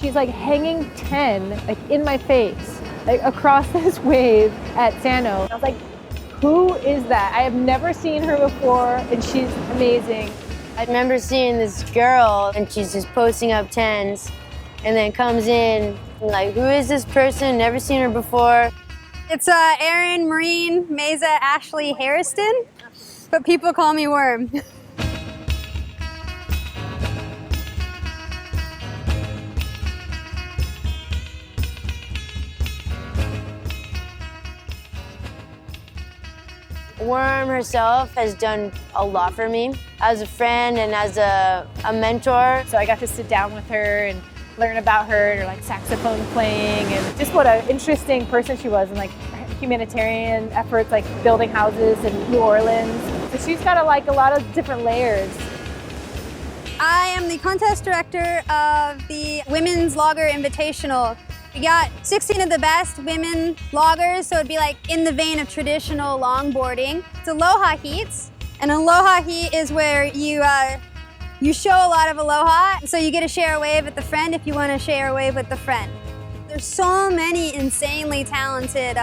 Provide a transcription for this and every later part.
She's like hanging 10 like in my face, like across this wave at Sano. I was like, who is that? I have never seen her before, and she's amazing. I remember seeing this girl, and she's just posting up 10s, and then comes in, like, who is this person? Never seen her before. It's Erin, Marine, Mesa, Ashley, Harrison, but people call me Worm. Worm herself has done a lot for me as a friend and as a mentor. So I got to sit down with her and learn about her like saxophone playing and just what an interesting person she was, and like humanitarian efforts like building houses in New Orleans. So she's got a lot of different layers. I am the contest director of the Women's Logger Invitational. We got 16 of the best women loggers, so it'd be like in the vein of traditional longboarding. It's aloha heats, and aloha heat is where you show a lot of aloha, so you get to share a wave with the friend if you want to share a wave with the friend. There's so many insanely talented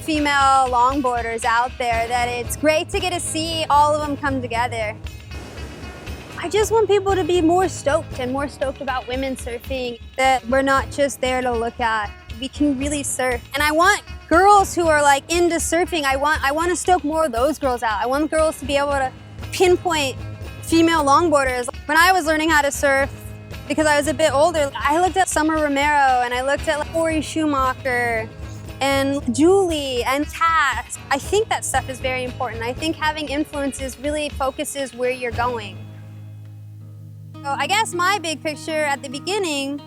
female longboarders out there that it's great to get to see all of them come together. I just want people to be more stoked about women surfing, that we're not just there to look at. We can really surf. And I want girls who are like into surfing, I want to stoke more of those girls out. I want girls to be able to pinpoint female longboarders. When I was learning how to surf, because I was a bit older, I looked at Summer Romero and I looked at like Corey Schumacher and Julie and Cass. I think that stuff is very important. I think having influences really focuses where you're going. So I guess my big picture at the beginning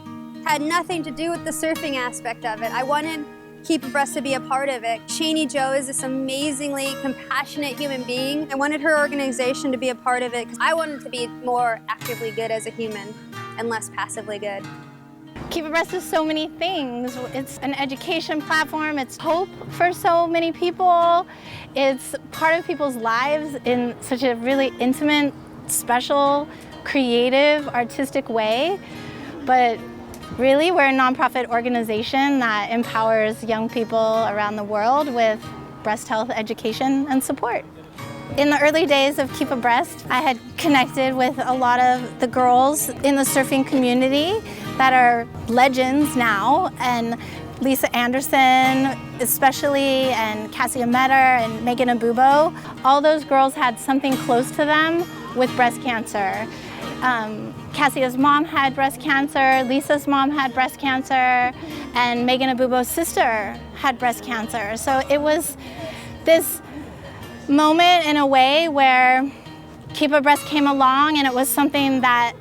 had nothing to do with the surfing aspect of it. I wanted Keep Abreast to be a part of it. Shani Jo is this amazingly compassionate human being. I wanted her organization to be a part of it because I wanted to be more actively good as a human and less passively good. Keep Abreast is so many things. It's an education platform, it's hope for so many people. It's part of people's lives in such a really intimate, special, creative, artistic way. But really, we're a nonprofit organization that empowers young people around the world with breast health education and support. In the early days of Keep Abreast, I had connected with a lot of the girls in the surfing community that are legends now, and Lisa Anderson especially, and Cassia Metter and Megan Abubo. All those girls had something close to them with breast cancer. Cassia's mom had breast cancer, Lisa's mom had breast cancer, and Megan Abubo's sister had breast cancer. So it was this moment in a way where Keep Abreast came along, and it was something that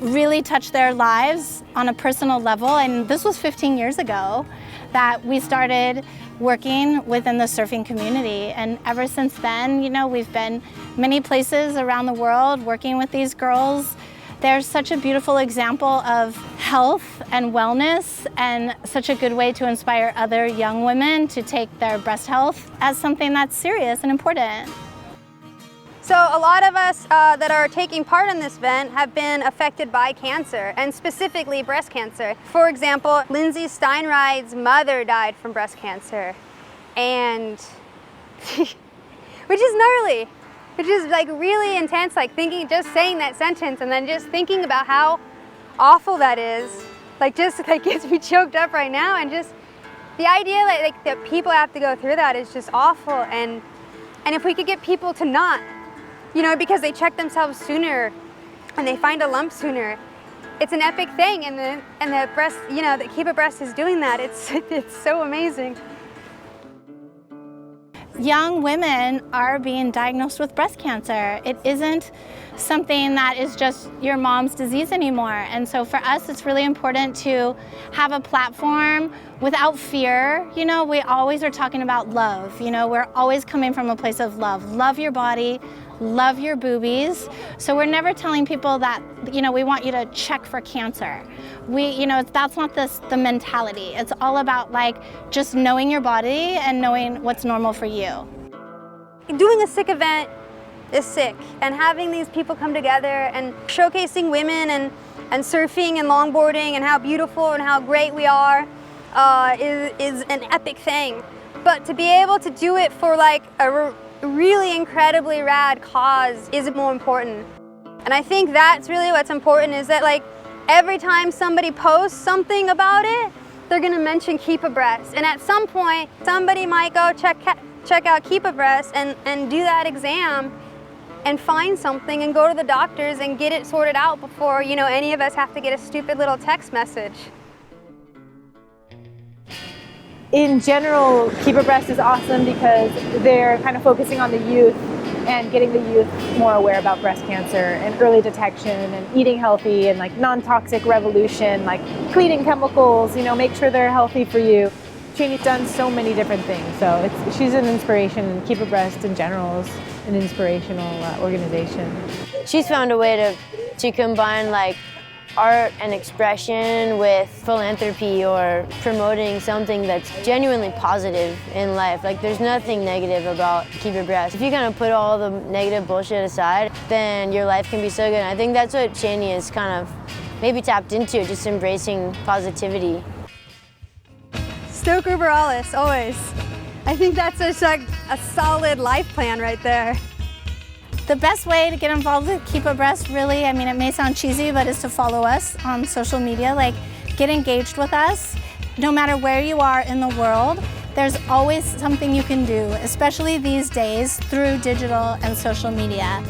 really touched their lives on a personal level. And this was 15 years ago that we started working within the surfing community. And ever since then, you know, we've been many places around the world working with these girls. They're such a beautiful example of health and wellness, and such a good way to inspire other young women to take their breast health as something that's serious and important. So a lot of us that are taking part in this event have been affected by cancer, and specifically breast cancer. For example, Lindsay Steinride's mother died from breast cancer, and which is gnarly, which is like really intense, like just saying that sentence and then just thinking about how awful that is, like just like gets me choked up right now. And just the idea that people have to go through that is just awful. And if we could get people to not, you know, because they check themselves sooner and they find a lump sooner, it's an epic thing. And the breast, you know, that Keep Abreast is doing that. It's so amazing. Young women are being diagnosed with breast cancer. It isn't something that is just your mom's disease anymore. And so for us, it's really important to have a platform without fear. You know, we always are talking about love. You know, we're always coming from a place of love. Love your body, love your boobies. So we're never telling people that, you know, we want you to check for cancer. You know, that's not the mentality. It's all about like just knowing your body and knowing what's normal for you. Doing a sick event is sick, and having these people come together and showcasing women and and surfing and longboarding and how beautiful and how great we are is an epic thing. But to be able to do it for like a really incredibly rad cause is more important. And I think that's really what's important, is that like every time somebody posts something about it, they're gonna mention Keep Abreast. And at some point, somebody might go check out Keep Abreast and do that exam and find something and go to the doctors and get it sorted out before, you know, any of us have to get a stupid little text message. In general, Keep Abreast is awesome because they're kind of focusing on the youth and getting the youth more aware about breast cancer and early detection and eating healthy and like non-toxic revolution, like cleaning chemicals, you know, make sure they're healthy for you. Janie's done so many different things, so she's an inspiration. Keep Abreast in general is an inspirational organization. She's found a way to combine like art and expression with philanthropy or promoting something that's genuinely positive in life. Like there's nothing negative about Keep Abreast. If you kind of put all the negative bullshit aside, then your life can be so good. And I think that's what Shani has kind of maybe tapped into, just embracing positivity. Stoke over Alice, always. I think that's just like a solid life plan right there. The best way to get involved with Keep Abreast, really, I mean, it may sound cheesy, but is to follow us on social media. Like, get engaged with us. No matter where you are in the world, there's always something you can do, especially these days through digital and social media.